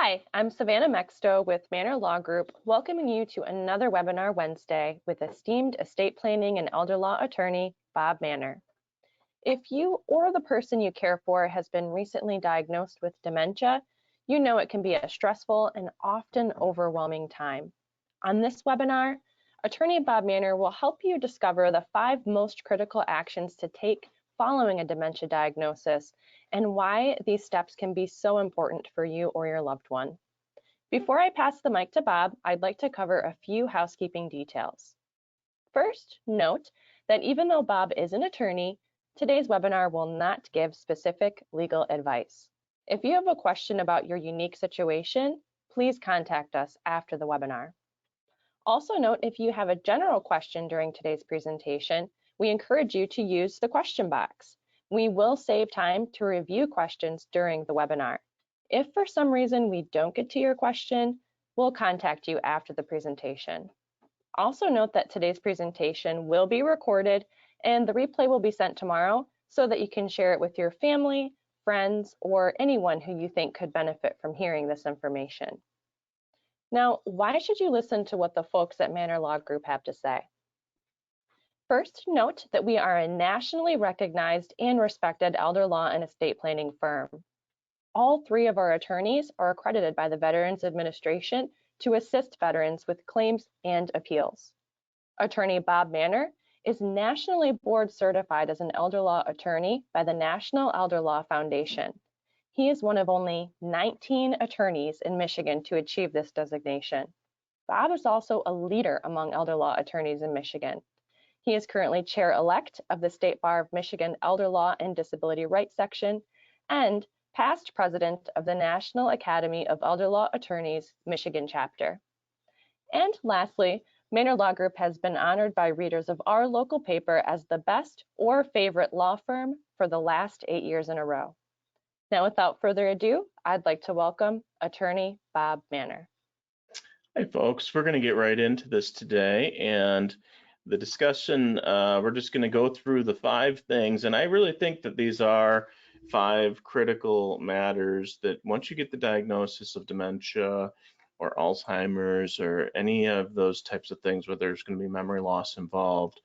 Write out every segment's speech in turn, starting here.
Hi, I'm Savannah Mexto with Mannor Law Group, welcoming you to another webinar Wednesday with esteemed estate planning and elder law attorney, Bob Mannor. If you or the person you care for has been recently diagnosed with dementia, you know it can be a stressful and often overwhelming time. On this webinar, Attorney Bob Mannor will help you discover the 5 most critical actions to take following a dementia diagnosis and why these steps can be so important for you or your loved one. Before I pass the mic to Bob, I'd like to cover a few housekeeping details. First, note that even though Bob is an attorney, today's webinar will not give specific legal advice. If you have a question about your unique situation, please contact us after the webinar. Also note, if you have a general question during today's presentation, we encourage you to use the question box. We will save time to review questions during the webinar. If for some reason we don't get to your question, we'll contact you after the presentation. Also note that today's presentation will be recorded and the replay will be sent tomorrow so that you can share it with your family, friends, or anyone who you think could benefit from hearing this information. Now, why should you listen to what the folks at Mannor Law Group have to say? First, note that we are a nationally recognized and respected elder law and estate planning firm. All 3 of our attorneys are accredited by the Veterans Administration to assist veterans with claims and appeals. Attorney Bob Mannor is nationally board certified as an elder law attorney by the National Elder Law Foundation. He is one of only 19 attorneys in Michigan to achieve this designation. Bob is also a leader among elder law attorneys in Michigan. He is currently chair-elect of the State Bar of Michigan Elder Law and Disability Rights Section and past president of the National Academy of Elder Law Attorneys, Michigan chapter. And lastly, Mannor Law Group has been honored by readers of our local paper as the best or favorite law firm for the last 8 years in a row. Now, without further ado, I'd like to welcome Attorney Bob Mannor. Hi, folks. We're going to get right into this today, and the discussion, we're just going to go through the 5 things, and I really think that these are 5 critical matters that once you get the diagnosis of dementia or Alzheimer's or any of those types of things where there's going to be memory loss involved,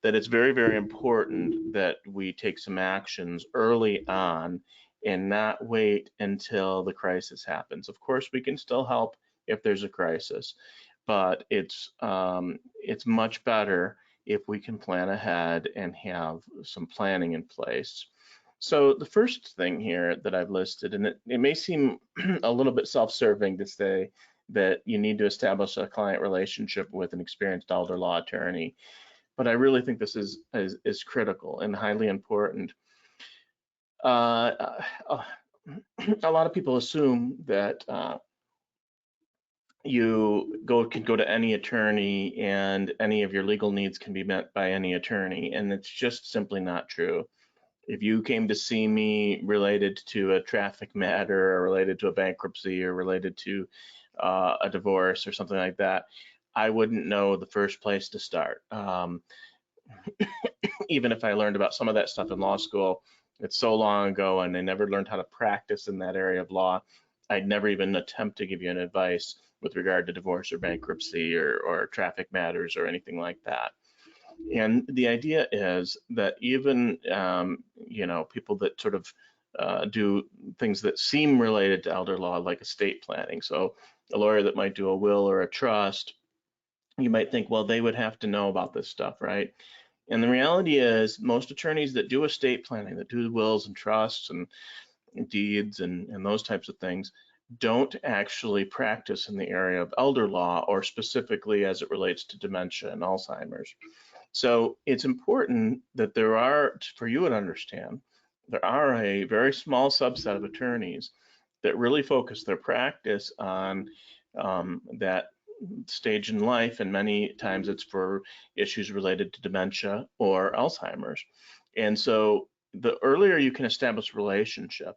that it's very, very important that we take some actions early on and not wait until the crisis happens. Of course, we can still help if there's a crisis, but it's much better if we can plan ahead and have some planning in place. So the first thing here that I've listed, and it may seem a little bit self-serving to say that you need to establish a client relationship with an experienced elder law attorney, but I really think this is critical and highly important. A lot of people assume that you can go to any attorney and any of your legal needs can be met by any attorney, and it's just simply not true. If you came to see me related to a traffic matter or related to a bankruptcy or related to a divorce or something like that, I wouldn't know the first place to start. Even if I learned about some of that stuff in law school, it's so long ago and I never learned how to practice in that area of law, I'd never even attempt to give you an advice with regard to divorce or bankruptcy or traffic matters or anything like that. And the idea is that even people that sort of do things that seem related to elder law, like estate planning. So a lawyer that might do a will or a trust, you might think, well, they would have to know about this stuff, right? And the reality is most attorneys that do estate planning, that do wills and trusts and deeds and those types of things, don't actually practice in the area of elder law or specifically as it relates to dementia and Alzheimer's. So it's important that there are, for you to understand, there are a very small subset of attorneys that really focus their practice on that stage in life, and many times it's for issues related to dementia or Alzheimer's. And so the earlier you can establish a relationship,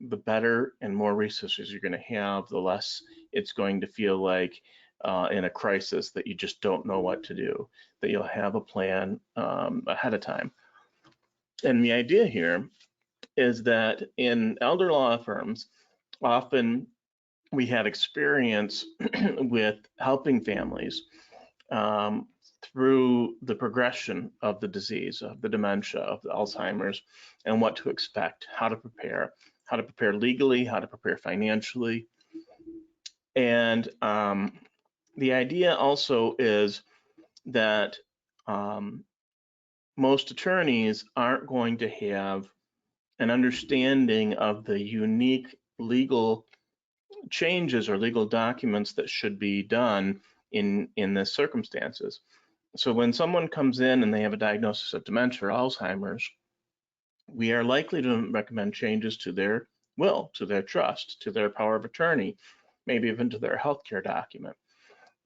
the better and more resources you're going to have, the less it's going to feel like in a crisis that you just don't know what to do, that you'll have a plan ahead of time. And the idea here is that in elder law firms, often we have experience with helping families through the progression of the disease, of the dementia, of the Alzheimer's, and what to expect, how to prepare legally, how to prepare financially. And the idea also is that most attorneys aren't going to have an understanding of the unique legal changes or legal documents that should be done in the circumstances. So when someone comes in and they have a diagnosis of dementia or Alzheimer's, we are likely to recommend changes to their will, to their trust, to their power of attorney, maybe even to their healthcare document.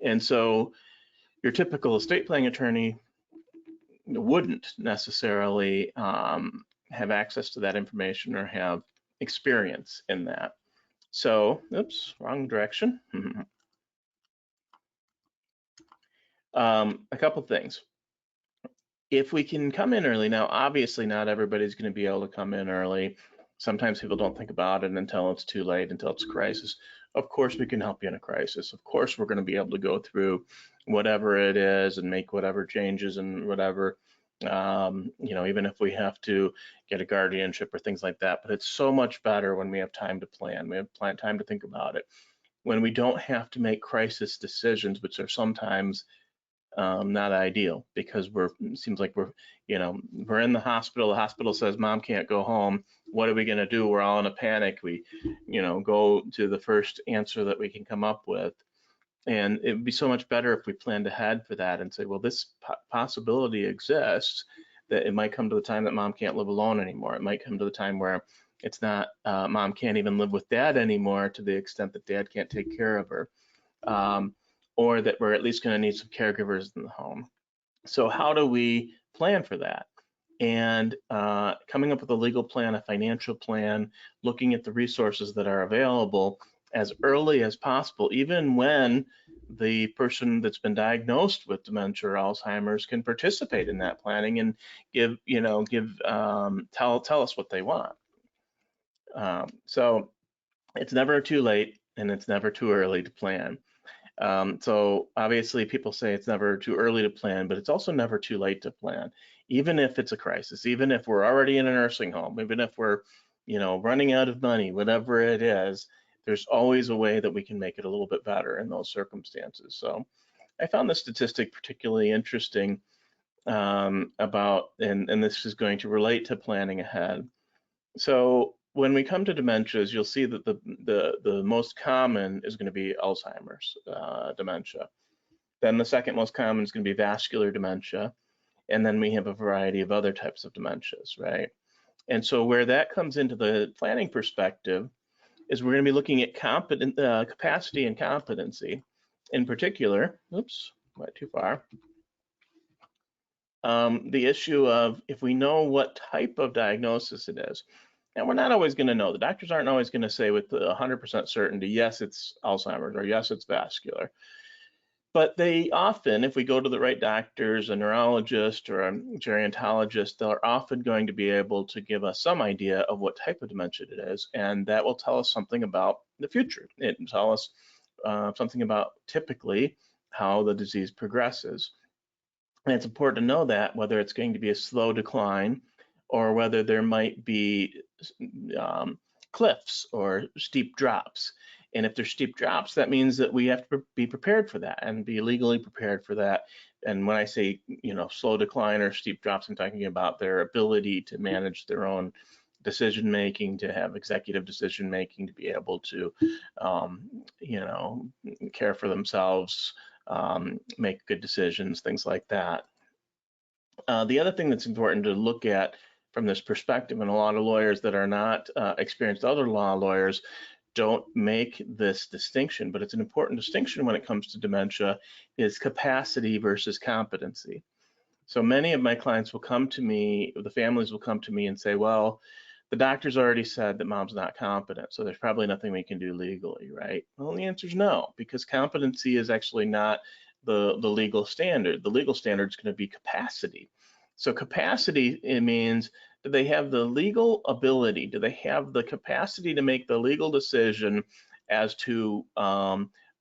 And so your typical estate planning attorney wouldn't necessarily have access to that information or have experience in that. So, oops, wrong direction. A couple things. If we can come in early, now obviously not everybody's going to be able to come in early. Sometimes people don't think about it until it's too late, until it's a crisis. Of course, we can help you in a crisis. Of course, we're going to be able to go through whatever it is and make whatever changes and whatever, even if we have to get a guardianship or things like that. But it's so much better when we have time to plan. We have time to think about it. When we don't have to make crisis decisions, which are sometimes not ideal, because it seems like we're in the hospital says mom can't go home. What are we going to do? We're all in a panic. We go to the first answer that we can come up with, and it would be so much better if we planned ahead for that and say, well, this possibility exists, that it might come to the time that mom can't live alone anymore. It might come to the time where it's not mom can't even live with dad anymore, to the extent that dad can't take care of her, or that we're at least going to need some caregivers in the home. So how do we plan for that? And coming up with a legal plan, a financial plan, looking at the resources that are available as early as possible, even when the person that's been diagnosed with dementia or Alzheimer's can participate in that planning and tell us what they want. So it's never too late and it's never too early to plan. So obviously people say it's never too early to plan, but it's also never too late to plan. Even if it's a crisis, even if we're already in a nursing home, even if we're, running out of money, whatever it is, there's always a way that we can make it a little bit better in those circumstances. So I found the statistic particularly interesting about, and this is going to relate to planning ahead. So when we come to dementias, you'll see that the most common is going to be Alzheimer's dementia. Then the second most common is going to be vascular dementia. And then we have a variety of other types of dementias, right? And so where that comes into the planning perspective is we're going to be looking at capacity and competency. In particular, oops, went too far. The issue of, if we know what type of diagnosis it is, and we're not always going to know. The doctors aren't always going to say with 100% certainty, yes, it's Alzheimer's, or yes, it's vascular. But they often, if we go to the right doctors, a neurologist or a gerontologist, they're often going to be able to give us some idea of what type of dementia it is, and that will tell us something about the future. It will tell us something about typically how the disease progresses. And it's important to know that, whether it's going to be a slow decline or whether there might be cliffs or steep drops. And if there's steep drops, that means that we have to be prepared for that and be legally prepared for that. And when I say, slow decline or steep drops, I'm talking about their ability to manage their own decision making, to have executive decision making, to be able to, care for themselves, make good decisions, things like that. The other thing that's important to look at from this perspective, and a lot of lawyers that are not experienced other law lawyers don't make this distinction, but it's an important distinction when it comes to dementia, is capacity versus competency. So many of my clients will come to me, the families will come to me and say, well, the doctor's already said that mom's not competent, so there's probably nothing we can do legally, right? Well, the answer is no, because competency is actually not the legal standard. The legal standard is going to be capacity. So capacity, it means, do they have the legal ability? Do they have the capacity to make the legal decision as to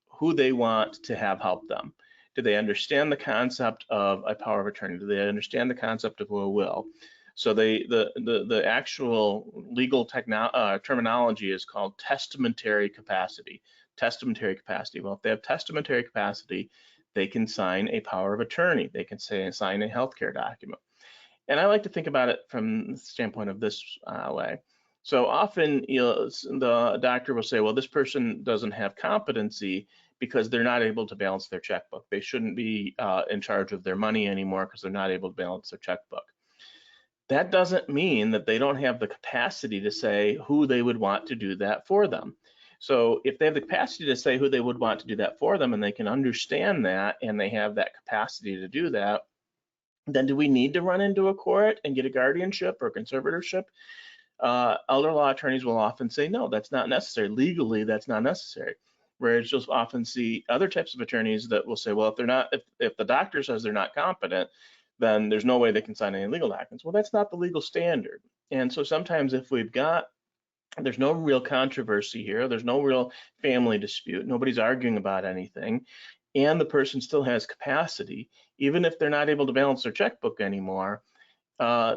who they want to have help them. Do they understand the concept of a power of attorney? Do they understand the concept of a will? So the actual legal terminology is called testamentary capacity. Testamentary capacity. Well, if they have testamentary capacity, they can sign a power of attorney. They can sign a healthcare document. And I like to think about it from the standpoint of this way. So often, the doctor will say, well, this person doesn't have competency because they're not able to balance their checkbook. They shouldn't be in charge of their money anymore because they're not able to balance their checkbook. That doesn't mean that they don't have the capacity to say who they would want to do that for them. So if they have the capacity to say who they would want to do that for them, and they can understand that, and they have that capacity to do that, then do we need to run into a court and get a guardianship or conservatorship? Elder law attorneys will often say, no, that's not necessary. Legally, that's not necessary. Whereas you'll often see other types of attorneys that will say, well, if the doctor says they're not competent, then there's no way they can sign any legal documents. Well, that's not the legal standard. And so sometimes if there's no real controversy here, there's no real family dispute, nobody's arguing about anything, and the person still has capacity, even if they're not able to balance their checkbook anymore,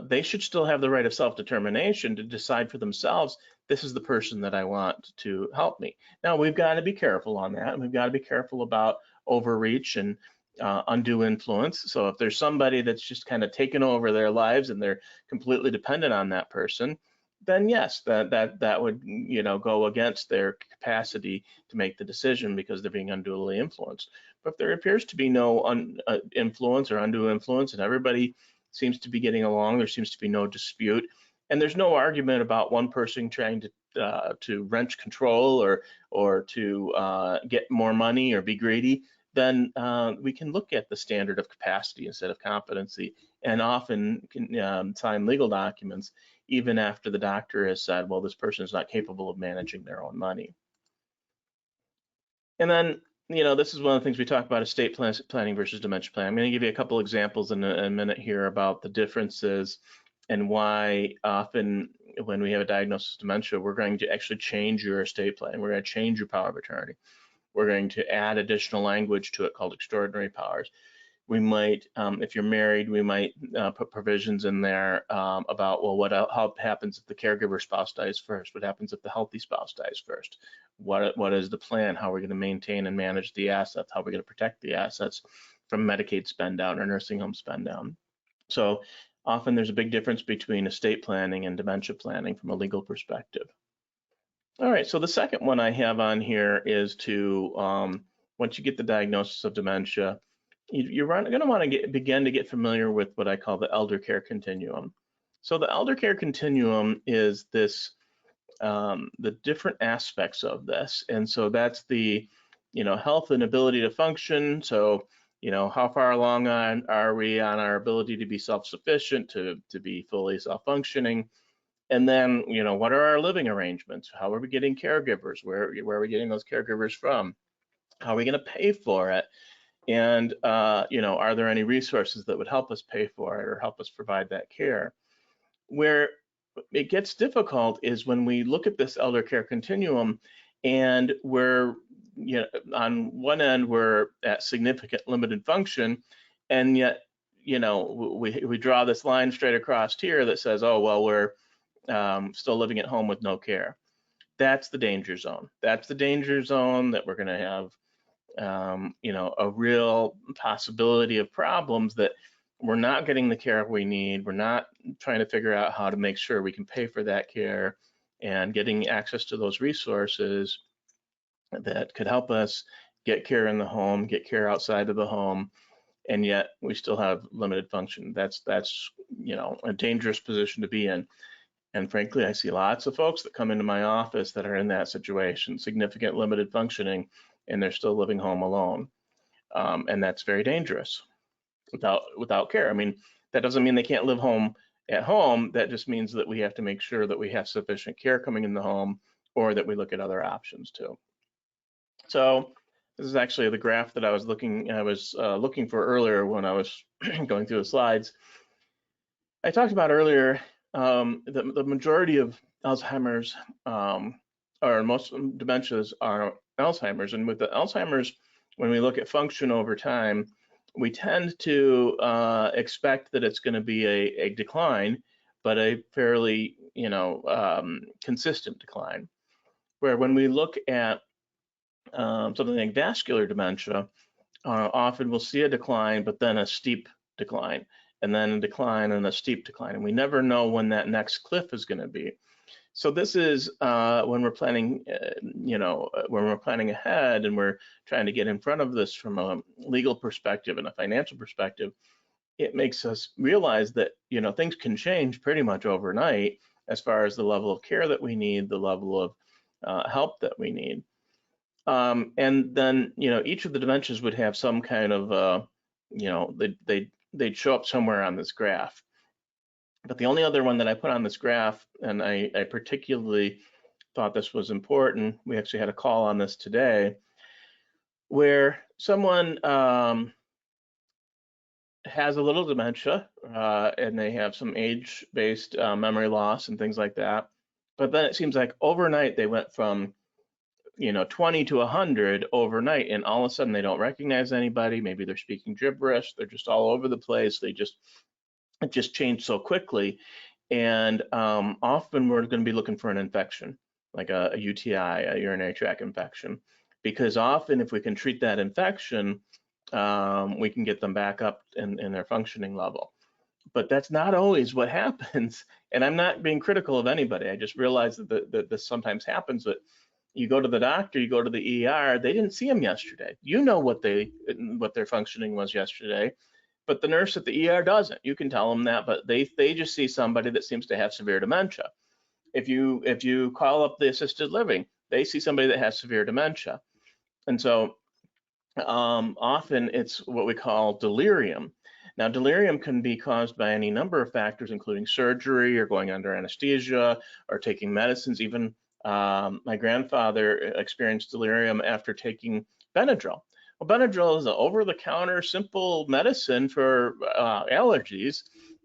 they should still have the right of self-determination to decide for themselves, this is the person that I want to help me. Now, we've got to be careful on that, and we've got to be careful about overreach and undue influence. So if there's somebody that's just kind of taken over their lives and they're completely dependent on that person, then yes, that would go against their capacity to make the decision because they're being unduly influenced. But if there appears to be no influence or undue influence, and everybody seems to be getting along, there seems to be no dispute, and there's no argument about one person trying to wrench control or to get more money or be greedy, then we can look at the standard of capacity instead of competency, and often can sign legal documents even after the doctor has said, well, this person is not capable of managing their own money. And then, this is one of the things we talk about, estate planning versus dementia planning. I'm going to give you a couple examples in a minute here about the differences and why often when we have a diagnosis of dementia, we're going to actually change your estate plan. We're going to change your power of attorney. We're going to add additional language to it called extraordinary powers. We might, if you're married, we might put provisions in there about, well, how happens if the caregiver spouse dies first? What happens if the healthy spouse dies first? What is the plan? How are we going to maintain and manage the assets? How are we going to protect the assets from Medicaid spend down or nursing home spend down? So often there's a big difference between estate planning and dementia planning from a legal perspective. All right, so the second one I have on here is to, once you get the diagnosis of dementia, you're going to want to begin to get familiar with what I call the elder care continuum. So the elder care continuum is this, the different aspects of this. And so that's the, health and ability to function. So, how far along are we on our ability to be self-sufficient, to be fully self-functioning? And then, what are our living arrangements? How are we getting caregivers? Where are we getting those caregivers from? How are we going to pay for it? And, are there any resources that would help us pay for it or help us provide that care? Where it gets difficult is when we look at this elder care continuum and we're, on one end, we're at significant limited function, and yet, we draw this line straight across here that says, oh, well, we're still living at home with no care. That's the danger zone. That's the danger zone that we're going to have a real possibility of problems that we're not getting the care we need. We're not trying to figure out how to make sure we can pay for that care and getting access to those resources that could help us get care in the home, get care outside of the home, and yet we still have limited function. That's a dangerous position to be in. And frankly, I see lots of folks that come into my office that are in that situation, significant limited functioning, and they're still living home alone. And that's very dangerous without care. I mean, that doesn't mean they can't live at home. That just means that we have to make sure that we have sufficient care coming in the home, or that we look at other options too. So this is actually the graph that I was looking for earlier when I was going through the slides. I talked about earlier the majority of Alzheimer's or most dementias are Alzheimer's. And with the Alzheimer's, when we look at function over time, we tend to expect that it's going to be a decline, but a fairly, consistent decline. Where when we look at something like vascular dementia, often we'll see a decline, but then a steep decline, and then a decline and a steep decline. And we never know when that next cliff is going to be. So this is when we're planning, when we're planning ahead and we're trying to get in front of this from a legal perspective and a financial perspective, it makes us realize that, things can change pretty much overnight as far as the level of care that we need, the level of help that we need. And then, each of the dementias would have some kind of, they'd show up somewhere on this graph. But the only other one that I put on this graph, and I particularly thought this was important, we actually had a call on this today, where someone has a little dementia, and they have some age-based memory loss and things like that. But then it seems like overnight they went from 20 to 100 overnight, and all of a sudden they don't recognize anybody. Maybe they're speaking gibberish. They're just all over the place. It just changed so quickly. And often we're going to be looking for an infection, like a UTI, a urinary tract infection, because often if we can treat that infection, we can get them back up in their functioning level. But that's not always what happens. And I'm not being critical of anybody. I just realize that this sometimes happens. That you go to the doctor, you go to the ER, they didn't see them yesterday. You know what their functioning was yesterday, but the nurse at the ER doesn't. You can tell them that, but they just see somebody that seems to have severe dementia. If you call up the assisted living, they see somebody that has severe dementia. And so often it's what we call delirium. Now, delirium can be caused by any number of factors, including surgery or going under anesthesia or taking medicines. Even my grandfather experienced delirium after taking Benadryl. Well, Benadryl is an over-the-counter simple medicine for allergies.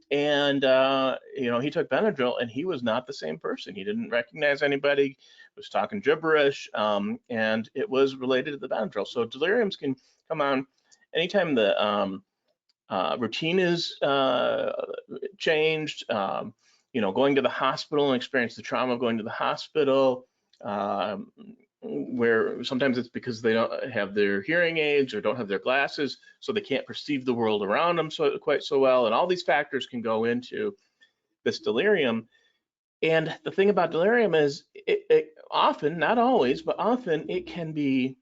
And, he took Benadryl and he was not the same person. He didn't recognize anybody, was talking gibberish, and it was related to the Benadryl. So deliriums can come on anytime the routine is changed, going to the hospital and experience the trauma of going to the hospital, where sometimes it's because they don't have their hearing aids or don't have their glasses, so they can't perceive the world around them quite so well. And all these factors can go into this delirium. And the thing about delirium is it often, not always, but often it can be,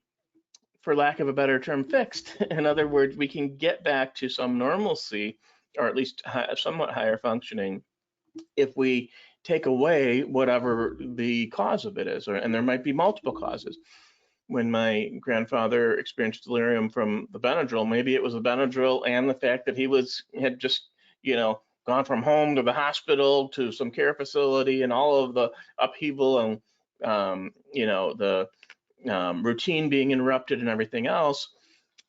for lack of a better term, fixed. In other words, we can get back to some normalcy, or at least somewhat higher functioning, if we take away whatever the cause of it is, and there might be multiple causes. When my grandfather experienced delirium from the Benadryl, maybe it was the Benadryl and the fact that he had just, gone from home to the hospital to some care facility and all of the upheaval and, the routine being interrupted and everything else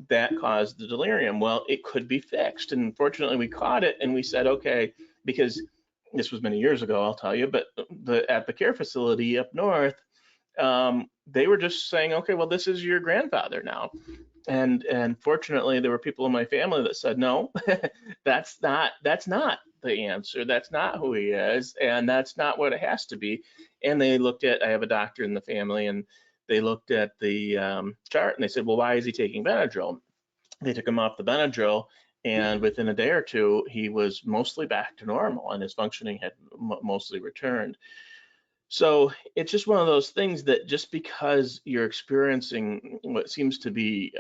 that caused the delirium. Well, it could be fixed. And fortunately, we caught it and we said, okay, because this was many years ago, I'll tell you, but at the care facility up north, they were just saying, okay, well, this is your grandfather now. And fortunately, there were people in my family that said, no, that's not the answer. That's not who he is. And that's not what it has to be. And they looked at, I have a doctor in the family, and they looked at the chart and they said, well, why is he taking Benadryl? They took him off the Benadryl, and within a day or two, he was mostly back to normal and his functioning had mostly returned. So it's just one of those things that just because you're experiencing what seems to be,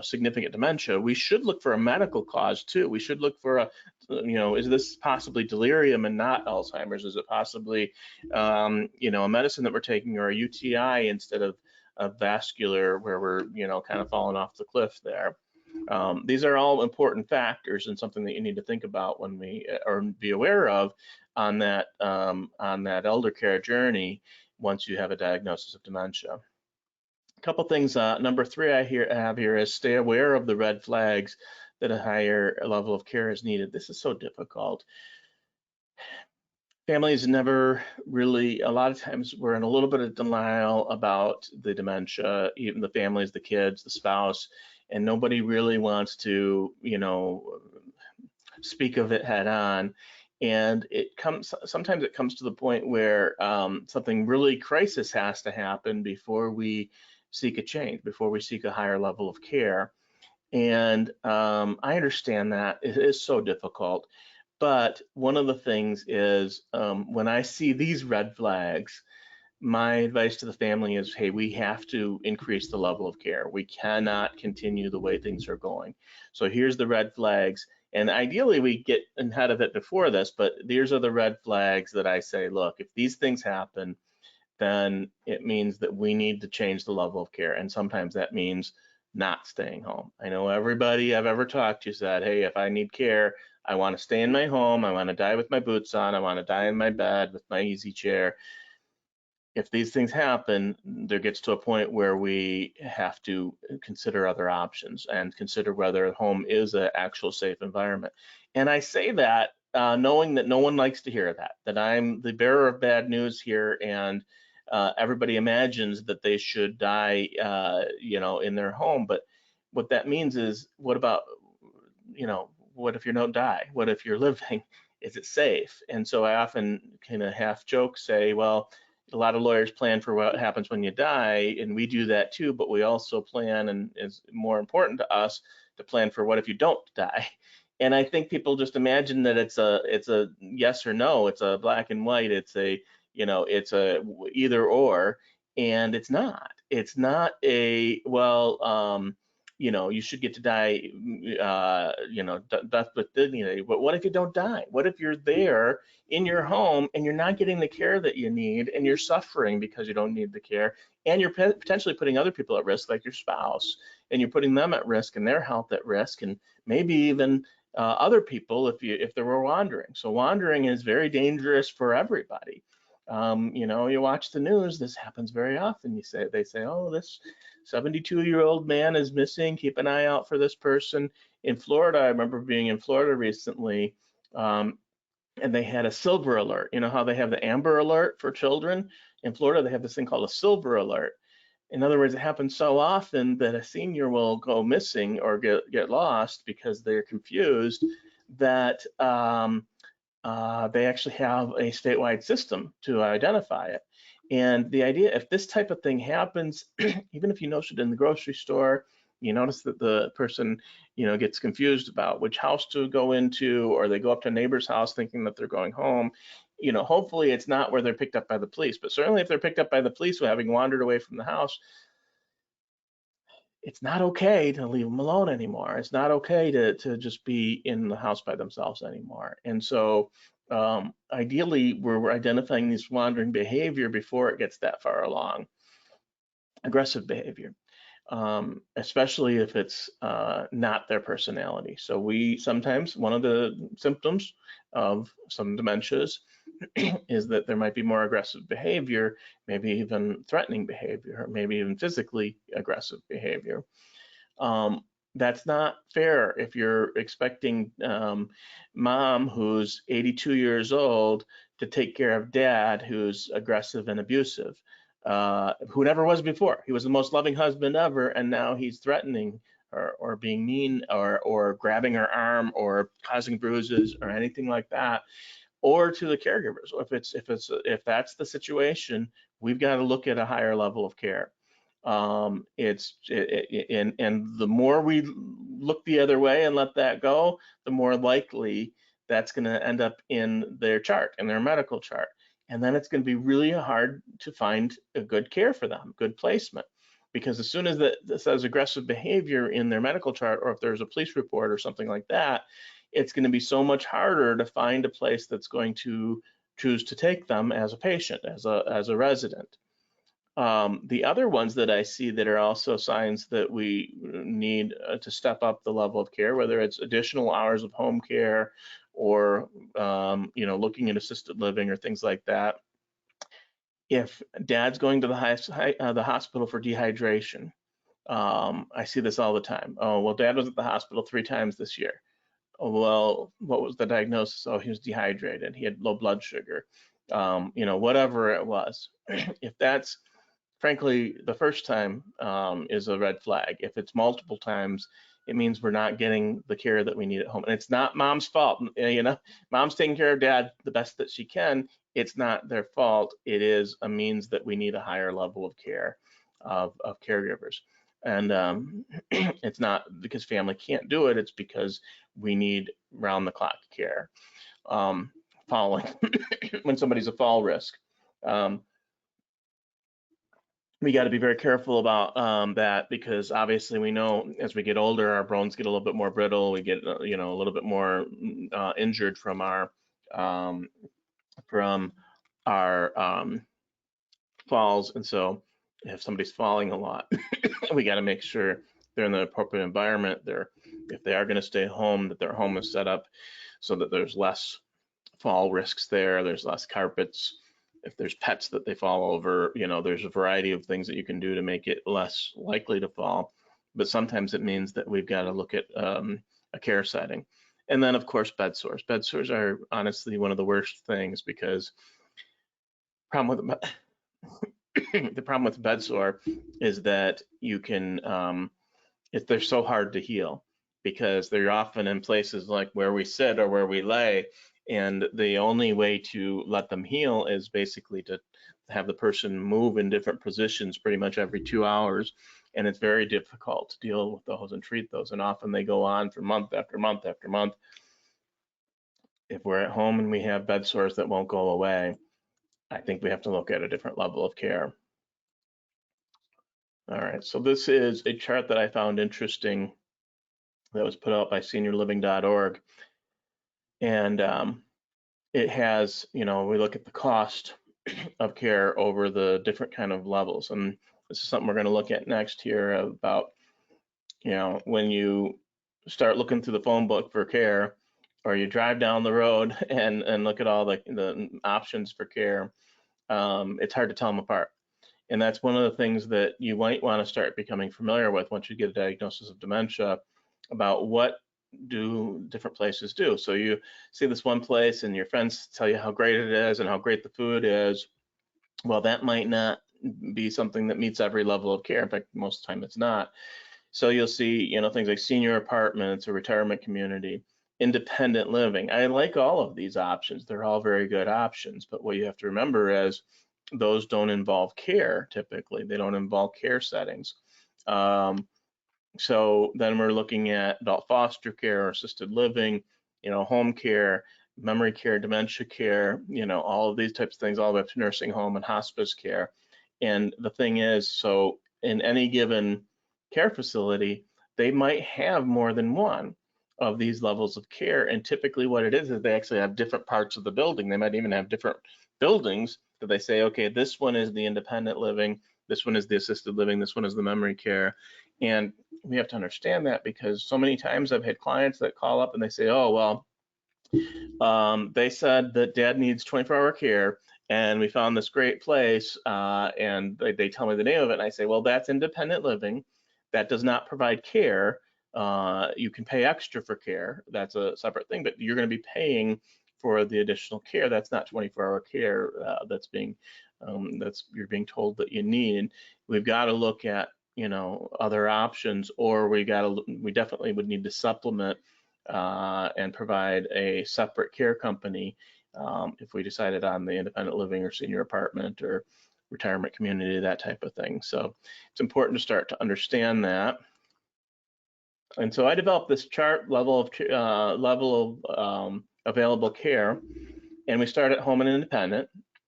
significant dementia, we should look for a medical cause too. We should look for is this possibly delirium and not Alzheimer's? Is it possibly, a medicine that we're taking, or a UTI instead of a vascular, where we're, kind of falling off the cliff there? These are all important factors and something that you need to think about when or be aware of on that elder care journey once you have a diagnosis of dementia. A couple things. Number 3 I have here is stay aware of the red flags that a higher level of care is needed. This is so difficult. Families never really, a lot of times we're in a little bit of denial about the dementia, even the families, the kids, the spouse, and nobody really wants to, speak of it head on. And sometimes it comes to the point where something really crisis has to happen before we seek a change, before we seek a higher level of care. And I understand that it is so difficult. But one of the things is when I see these red flags, my advice to the family is, hey, we have to increase the level of care. We cannot continue the way things are going. So here's the red flags. And ideally, we get ahead of it before this, but these are the red flags that I say, look, if these things happen, then it means that we need to change the level of care. And sometimes that means not staying home. I know everybody I've ever talked to said, hey, if I need care, I want to stay in my home. I want to die with my boots on. I want to die in my bed with my easy chair. If these things happen, there gets to a point where we have to consider other options and consider whether home is an actual safe environment. And I say that knowing that no one likes to hear that I'm the bearer of bad news here, and everybody imagines that they should die, in their home. But what that means is, what about, what if you don't die? What if you're living? Is it safe? And so I often kind of half joke say, well, a lot of lawyers plan for what happens when you die, and we do that too, but we also plan, and is more important to us, to plan for what if you don't die. And I think people just imagine that it's a yes or no, it's a black and white, it's a either or, and it's not. It's not a, well, you should get to die, death with dignity. But what if you don't die? What if you're there in your home and you're not getting the care that you need, and you're suffering because you don't need the care, and you're potentially putting other people at risk, like your spouse, and you're putting them at risk and their health at risk, and maybe even other people if they were wandering. So wandering is very dangerous for everybody. You watch the news, this happens very often. They say, oh, this 72-year-old man is missing. Keep an eye out for this person. In Florida, I remember being in Florida recently, and they had a silver alert. You know how they have the amber alert for children? In Florida, they have this thing called a silver alert. In other words, it happens so often that a senior will go missing or get lost because they're confused, that they actually have a statewide system to identify it. And the idea, if this type of thing happens, even if you notice it in the grocery store, you notice that the person, gets confused about which house to go into, or they go up to a neighbor's house thinking that they're going home. Hopefully it's not where they're picked up by the police, but certainly if they're picked up by the police having wandered away from the house, it's not okay to leave them alone anymore. It's not okay to just be in the house by themselves anymore. And so ideally, we're identifying this wandering behavior before it gets that far along. Aggressive behavior, especially if it's not their personality. So one of the symptoms of some dementias is that there might be more aggressive behavior, maybe even threatening behavior, or maybe even physically aggressive behavior. That's not fair if you're expecting mom, who's 82 years old, to take care of dad, who's aggressive and abusive, who never was before. He was the most loving husband ever, and now he's threatening her, or being mean, or grabbing her arm, or causing bruises, or anything like that. Or to the caregivers. If that's the situation, we've got to look at a higher level of care. And the more we look the other way and let that go, the more likely that's going to end up in their chart, in their medical chart. And then it's going to be really hard to find a good care for them, good placement. Because as soon as that says aggressive behavior in their medical chart, or if there's a police report or something like that, it's going to be so much harder to find a place that's going to choose to take them as a patient, as a resident. The other ones that I see that are also signs that we need to step up the level of care, whether it's additional hours of home care, or looking at assisted living or things like that. If dad's going to the hospital for dehydration, I see this all the time. Oh, well, dad was at the hospital 3 times this year. Oh, well, what was the diagnosis? Oh, he was dehydrated. He had low blood sugar. Whatever it was. If that's frankly the first time is a red flag. If it's multiple times, it means we're not getting the care that we need at home. And it's not mom's fault. Mom's taking care of dad the best that she can. It's not their fault. It is a means that we need a higher level of care of caregivers. And it's not because family can't do it. It's because we need round the clock care. Falling when somebody's a fall risk. We got to be very careful about that, because obviously we know as we get older, our bones get a little bit more brittle. We get a little bit more injured from our falls, and so if somebody's falling a lot, we got to make sure they're in the appropriate environment. If they are going to stay home, that their home is set up so that there's less fall risks there. There's less carpets. If there's pets that they fall over, there's a variety of things that you can do to make it less likely to fall. But sometimes it means that we've got to look at a care setting. And then, of course, bed sores. Bed sores are honestly one of the worst things, because the problem with bed sore is that they're so hard to heal, because they're often in places like where we sit or where we lay, and the only way to let them heal is basically to have the person move in different positions pretty much every 2 hours, and it's very difficult to deal with those and treat those, and often they go on for month after month after month. If we're at home and we have bed sores that won't go away, I think we have to look at a different level of care. All right, so this is a chart that I found interesting that was put out by seniorliving.org. And it has, we look at the cost of care over the different kind of levels. And this is something we're going to look at next here about, when you start looking through the phone book for care, or you drive down the road and look at all the options for care, it's hard to tell them apart. And that's one of the things that you might want to start becoming familiar with once you get a diagnosis of dementia, about what do different places do. So you see this one place and your friends tell you how great it is and how great the food is. Well, that might not be something that meets every level of care. In fact, most of the time it's not. So you'll see, things like senior apartments or retirement community, independent living. I like all of these options. They're all very good options. But what you have to remember is those don't involve care typically. They don't involve care settings. So then we're looking at adult foster care, assisted living, home care, memory care, dementia care, all of these types of things, all the way up to nursing home and hospice care. And the thing is, so in any given care facility, they might have more than one of these levels of care. And typically what it is they actually have different parts of the building. They might even have different buildings that they say, okay, this one is the independent living, this one is the assisted living, this one is the memory care. And we have to understand that, because so many times I've had clients that call up and they say, oh, well, they said that dad needs 24-hour care, and we found this great place, and they tell me the name of it, and I say, well, that's independent living. That does not provide care. You can pay extra for care. That's a separate thing, but you're going to be paying for the additional care. That's not 24-hour care you're being told that you need. We've got to look at other options, or we definitely would need to supplement and provide a separate care company if we decided on the independent living or senior apartment or retirement community, that type of thing. So it's important to start to understand that. And so I developed this chart level of available care, and we start at home and independent,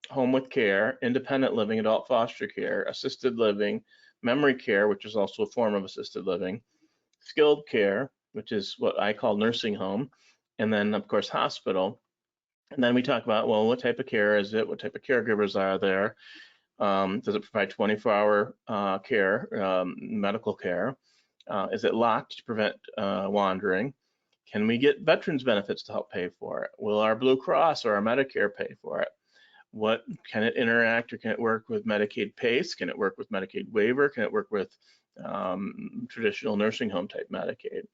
home with care, independent living, adult foster care, assisted living, memory care, which is also a form of assisted living, skilled care, which is what I call nursing home, and then of course hospital. And then we talk about, well, what type of care is it? What type of caregivers are there? Does it provide 24-hour care, medical care? Is it locked to prevent wandering? Can we get veterans benefits to help pay for it? Will our Blue Cross or our Medicare pay for it? What can it interact, or can it work with Medicaid PACE? Can it work with Medicaid waiver? Can it work with traditional nursing home type Medicaid?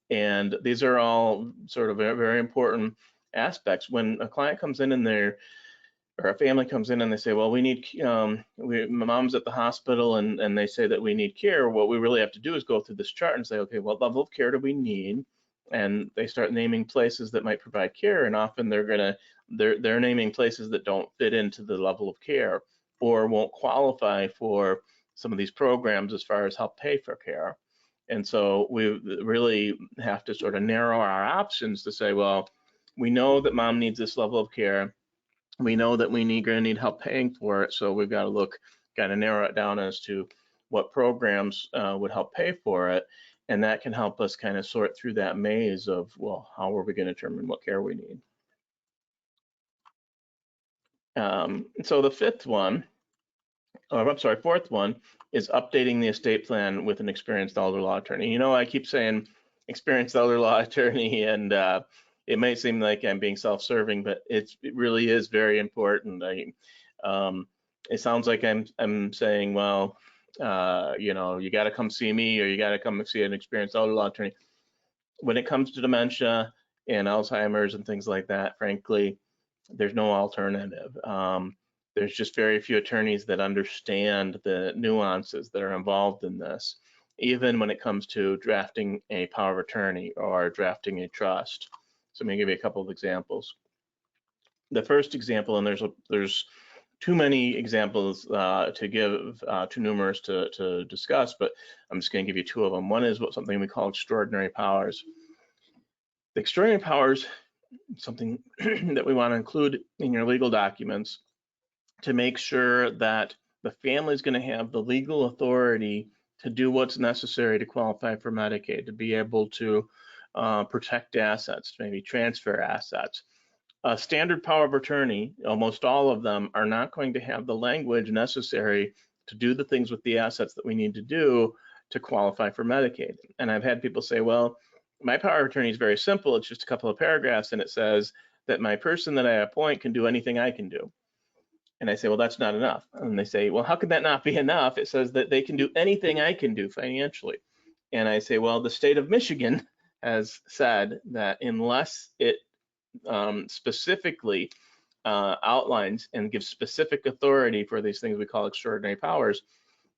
And these are all sort of very important aspects. When a client comes in and or a family comes in and they say, well, we need, my mom's at the hospital and they say that we need care, what we really have to do is go through this chart and say, okay, what level of care do we need? And they start naming places that might provide care, and often they're naming places that don't fit into the level of care or won't qualify for some of these programs as far as help pay for care. And so we really have to sort of narrow our options to say, well, we know that mom needs this level of care. We know that going to need help paying for it. So we've got to kind of narrow it down as to what programs would help pay for it. And that can help us kind of sort through that maze of, well, how are we going to determine what care we need? So the fourth one is updating the estate plan with an experienced elder law attorney. You know, I keep saying experienced elder law attorney, and it may seem like I'm being self-serving, but it really is very important. It sounds like I'm saying, well, you know, you got to come see me, or you got to come see an experienced elder law attorney. When it comes to dementia and Alzheimer's and things like that, frankly, there's no alternative. There's just very few attorneys that understand the nuances that are involved in this, even when it comes to drafting a power of attorney or drafting a trust. So let me give you a couple of examples. The first example, and there's too many examples to give, too numerous to discuss, but I'm just going to give you two of them. One is something we call extraordinary powers. The extraordinary powers, something that we want to include in your legal documents to make sure that the family is going to have the legal authority to do what's necessary to qualify for Medicaid, to be able to protect assets, maybe transfer assets. A standard power of attorney, almost all of them, are not going to have the language necessary to do the things with the assets that we need to do to qualify for Medicaid. And I've had people say, well, my power of attorney is very simple. It's just a couple of paragraphs, and it says that my person that I appoint can do anything I can do. And I say, well, that's not enough. And they say, well, how could that not be enough? It says that they can do anything I can do financially. And I say, well, the state of Michigan has said that unless it specifically outlines and gives specific authority for these things we call extraordinary powers,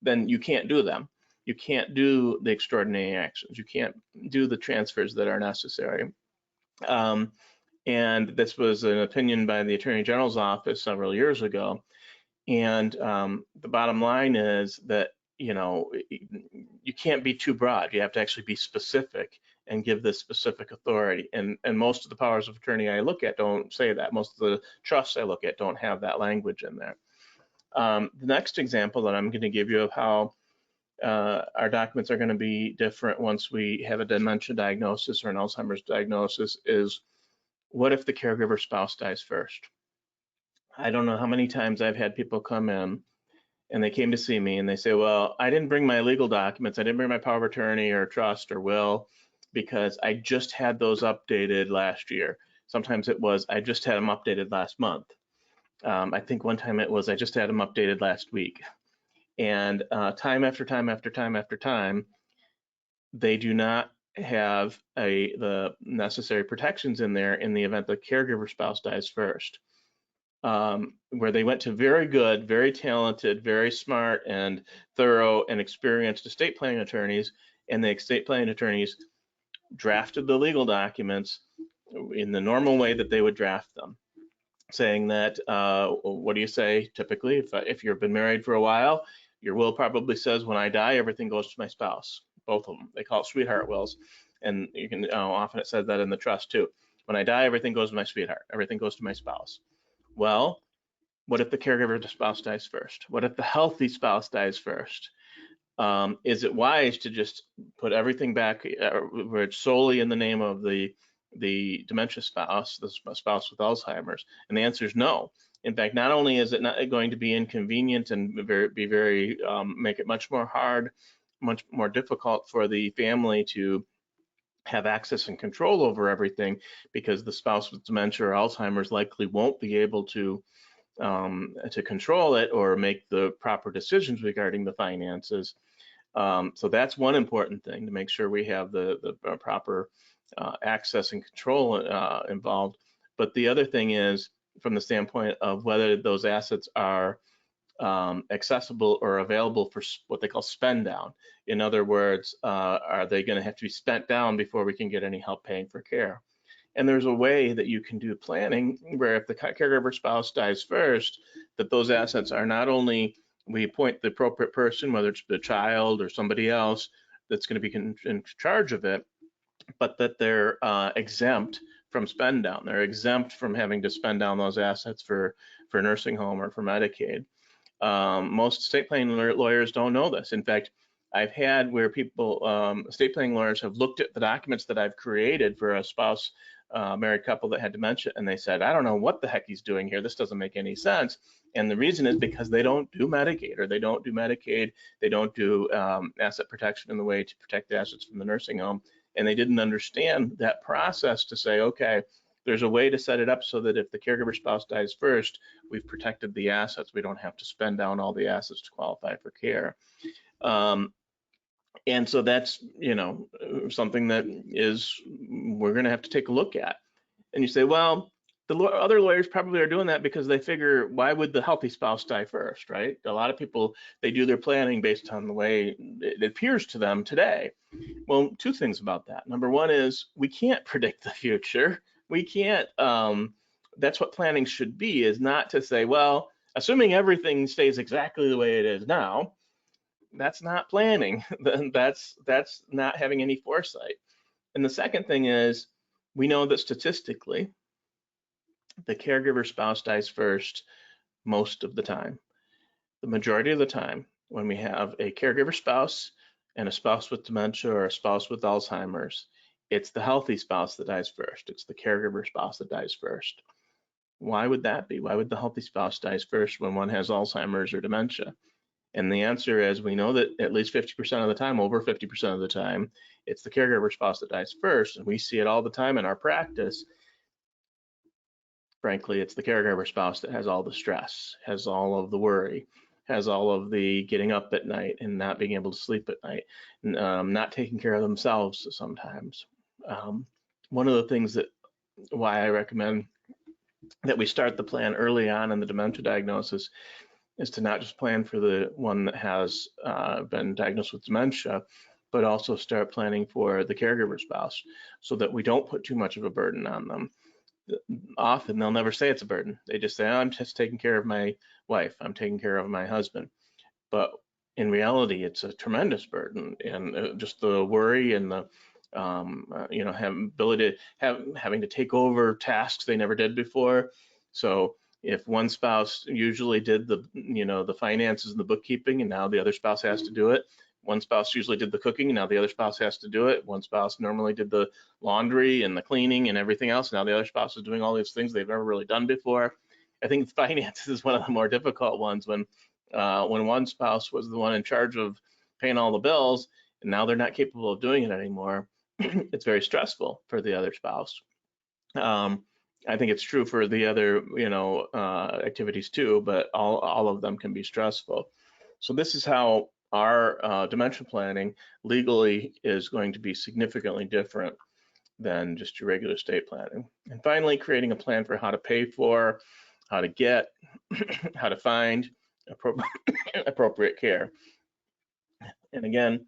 then you can't do them. You can't do the extraordinary actions. You can't do the transfers that are necessary. And this was an opinion by the Attorney General's office several years ago. And the bottom line is that, you know, you can't be too broad. You have to actually be specific and give this specific authority. And most of the powers of attorney I look at don't say that. Most of the trusts I look at don't have that language in there. The next example that I'm going to give you of how our documents are going to be different once we have a dementia diagnosis or an Alzheimer's diagnosis is, what if the caregiver spouse dies first? I don't know how many times I've had people come in and they came to see me and they say, well, I didn't bring my legal documents. I didn't bring my power of attorney or trust or will because I just had those updated last year. Sometimes it was, I just had them updated last month. I think one time it was, I just had them updated last week. And time after time after time after time, they do not have the necessary protections in there in the event the caregiver spouse dies first. Where they went to very good, very talented, very smart and thorough and experienced estate planning attorneys, and the estate planning attorneys drafted the legal documents in the normal way that they would draft them, saying that, what do you say typically? If you've been married for a while, your will probably says, when I die, everything goes to my spouse. Both of them. They call it sweetheart wills. And you can, often it says that in the trust too. When I die, everything goes to my sweetheart. Everything goes to my spouse. Well, what if the caregiver spouse dies first? What if the healthy spouse dies first? Is it wise to just put everything back where it's solely in the name of the dementia spouse, the spouse with Alzheimer's? And the answer is no. In fact, not only is it not going to be inconvenient and make it much more hard, much more difficult for the family to have access and control over everything, because the spouse with dementia or Alzheimer's likely won't be able to control it or make the proper decisions regarding the finances. So that's one important thing, to make sure we have the proper access and control involved. But the other thing is from the standpoint of whether those assets are accessible or available for what they call spend down. In other words, are they going to have to be spent down before we can get any help paying for care? And there's a way that you can do planning where if the caregiver spouse dies first, that those assets are not only, we appoint the appropriate person, whether it's the child or somebody else that's going to be in charge of it, but that they're exempt from spend down. They're exempt from having to spend down those assets for nursing home or for Medicaid. Most estate planning lawyers don't know this. In fact, I've had where people, estate planning lawyers have looked at the documents that I've created for a spouse, married couple that had dementia, and they said, I don't know what the heck he's doing here. This doesn't make any sense. And the reason is because they don't do Medicaid, or they don't do Medicaid. They don't do asset protection in the way to protect the assets from the nursing home. And they didn't understand that process to say, okay, there's a way to set it up so that if the caregiver spouse dies first, we've protected the assets. We don't have to spend down all the assets to qualify for care. And so that's, something that is, we're going to have to take a look at. And you say, well, the other lawyers probably are doing that because they figure, why would the healthy spouse die first, right? A lot of people, they do their planning based on the way it appears to them today. Well, two things about that. Number one is we can't predict the future. We can't, that's what planning should be, is not to say, well, assuming everything stays exactly the way it is now, that's not planning. That's not having any foresight. And the second thing is, we know that statistically, the caregiver spouse dies first most of the time. The majority of the time, when we have a caregiver spouse and a spouse with dementia or a spouse with Alzheimer's, it's the healthy spouse that dies first. It's the caregiver spouse that dies first. Why would that be? Why would the healthy spouse dies first when one has Alzheimer's or dementia? And the answer is, we know that at least 50% of the time, over 50% of the time, it's the caregiver spouse that dies first. And we see it all the time in our practice. Frankly, it's the caregiver spouse that has all the stress, has all of the worry, has all of the getting up at night and not being able to sleep at night, not taking care of themselves sometimes. One of the things why I recommend that we start the plan early on in the dementia diagnosis is to not just plan for the one that has been diagnosed with dementia, but also start planning for the caregiver spouse so that we don't put too much of a burden on them. Often they'll never say it's a burden. They just say, oh, I'm just taking care of my wife, I'm taking care of my husband. But in reality, it's a tremendous burden, and just the worry and the having to take over tasks they never did before. So if one spouse usually did the finances and the bookkeeping, and now the other spouse has to do it. One spouse usually did the cooking, and now the other spouse has to do it. One spouse normally did the laundry and the cleaning and everything else. Now the other spouse is doing all these things they've never really done before. I think finances is one of the more difficult ones, when one spouse was the one in charge of paying all the bills, and now they're not capable of doing it anymore. It's very stressful for the other spouse. I think it's true for the other, activities too, but all of them can be stressful. So this is how our dementia planning legally is going to be significantly different than just your regular estate planning. And finally, creating a plan for how to pay for, how to get, how to find appropriate care. And again,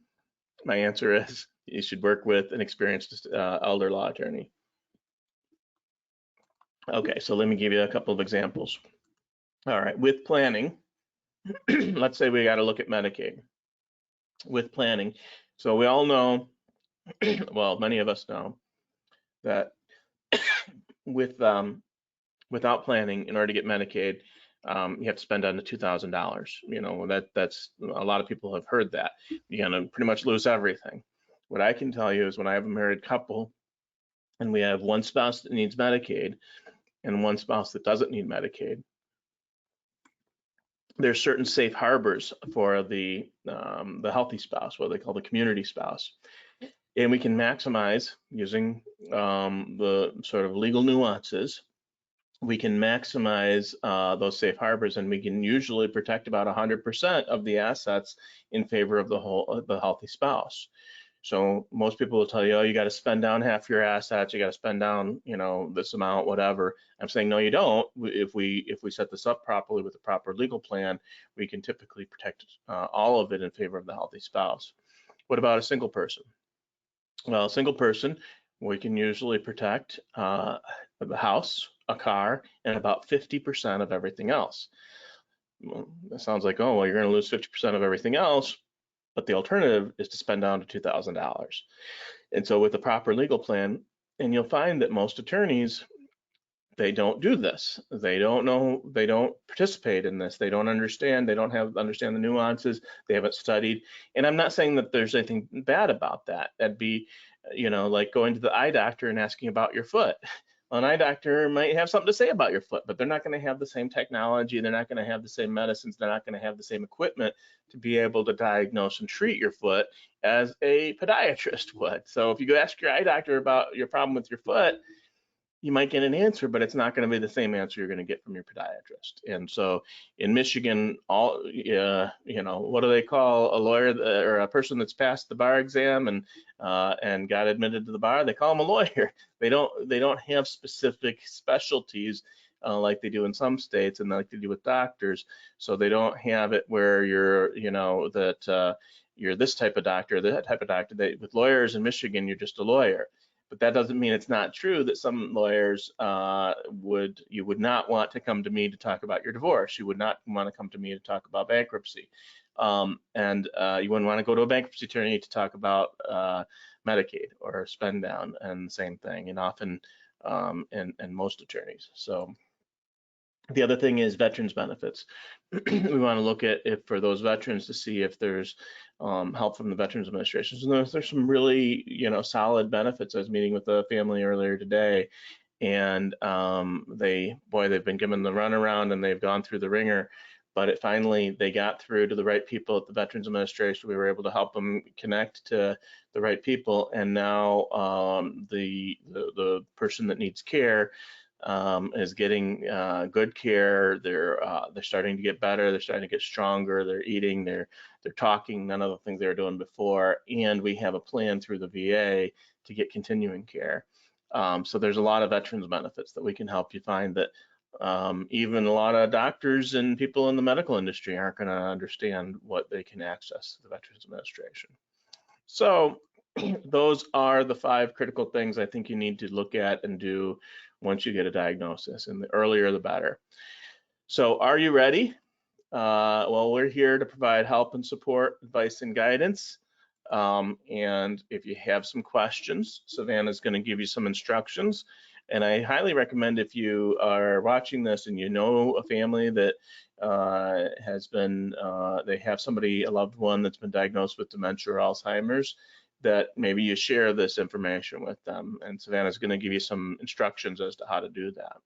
my answer is you should work with an experienced elder law attorney. Okay, so let me give you a couple of examples. All right, with planning, let's say we got to look at Medicaid. With planning, so we all know, well, many of us know that without planning, in order to get Medicaid, you have to spend under $2,000. That's a lot of people have heard that. You're gonna pretty much lose everything. What I can tell you is, when I have a married couple and we have one spouse that needs Medicaid and one spouse that doesn't need Medicaid, there's certain safe harbors for the healthy spouse, what they call the community spouse. And we can maximize using the sort of legal nuances we can maximize those safe harbors, and we can usually protect about 100% of the assets in favor of the healthy spouse. So most people will tell you, oh, you got to spend down half your assets, you got to spend down, this amount, whatever. I'm saying, no, you don't. If we set this up properly with a proper legal plan, we can typically protect all of it in favor of the healthy spouse. What about a single person? Well, a single person, we can usually protect the house, a car, and about 50% of everything else. Well, that sounds like, oh, well, you're going to lose 50% of everything else, but the alternative is to spend down to $2,000. And so with a proper legal plan, and you'll find that most attorneys, they don't do this. They don't know, they don't participate in this. They don't understand, they don't understand the nuances, they haven't studied. And I'm not saying that there's anything bad about that. That'd be, like going to the eye doctor and asking about your foot. Well, an eye doctor might have something to say about your foot, but they're not going to have the same technology, they're not going to have the same medicines, they're not going to have the same equipment to be able to diagnose and treat your foot as a podiatrist would. So if you go ask your eye doctor about your problem with your foot, you might get an answer, but it's not going to be the same answer you're going to get from your podiatrist. And so in Michigan, what do they call a lawyer or a person that's passed the bar exam and got admitted to the bar? They call them a lawyer. They don't have specific specialties like they do in some states and like they do with doctors. So they don't have it where you're, you're this type of doctor, that type of doctor. With lawyers in Michigan, you're just a lawyer. But that doesn't mean it's not true that some lawyers you would not want to come to me to talk about your divorce. You would not want to come to me to talk about bankruptcy. And you wouldn't want to go to a bankruptcy attorney to talk about Medicaid or spend down, and the same thing, and often and most attorneys. So the other thing is veterans benefits. We want to look at if for those veterans to see if there's help from the Veterans Administration. So there's some really solid benefits. I was meeting with a family earlier today, and they've been given the runaround and they've gone through the ringer, but finally they got through to the right people at the Veterans Administration. We were able to help them connect to the right people, and now the person that needs care is getting good care. They're starting to get better. They're starting to get stronger. They're eating. They're talking. None of the things they were doing before. And we have a plan through the VA to get continuing care. So there's a lot of veterans benefits that we can help you find that even a lot of doctors and people in the medical industry aren't going to understand what they can access through the Veterans Administration. So those are the 5 critical things I think you need to look at and do once you get a diagnosis, and the earlier the better. So are you ready? Well, we're here to provide help and support, advice and guidance. And if you have some questions, Savannah's going to give you some instructions. And I highly recommend, if you are watching this and you know a family that has been, they have somebody, a loved one that's been diagnosed with dementia or Alzheimer's, that maybe you share this information with them. And Savannah's going to give you some instructions as to how to do that.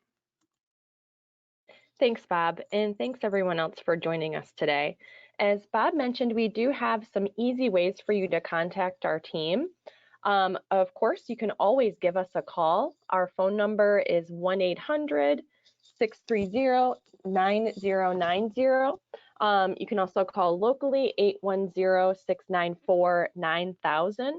Thanks, Bob, and thanks everyone else for joining us today. As Bob mentioned, we do have some easy ways for you to contact our team. Of course, you can always give us a call. Our phone number is 1-800-630-9090. You can also call locally, 810-694-9000.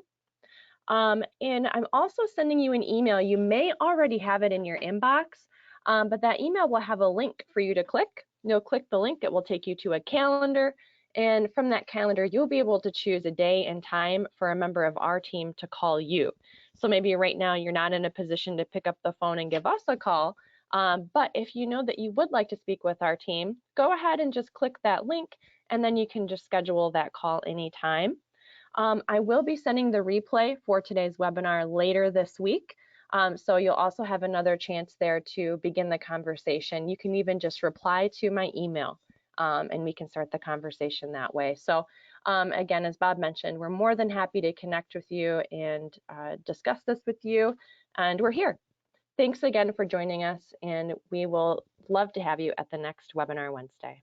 And I'm also sending you an email. You may already have it in your inbox, but that email will have a link for you to click. You'll click the link, it will take you to a calendar, and from that calendar, you'll be able to choose a day and time for a member of our team to call you. So maybe right now you're not in a position to pick up the phone and give us a call, but if you know that you would like to speak with our team, go ahead and just click that link, and then you can just schedule that call anytime. I will be sending the replay for today's webinar later this week. So you'll also have another chance there to begin the conversation. You can even just reply to my email and we can start the conversation that way. So again, as Bob mentioned, we're more than happy to connect with you and discuss this with you, and we're here. Thanks again for joining us, and we will love to have you at the next webinar Wednesday.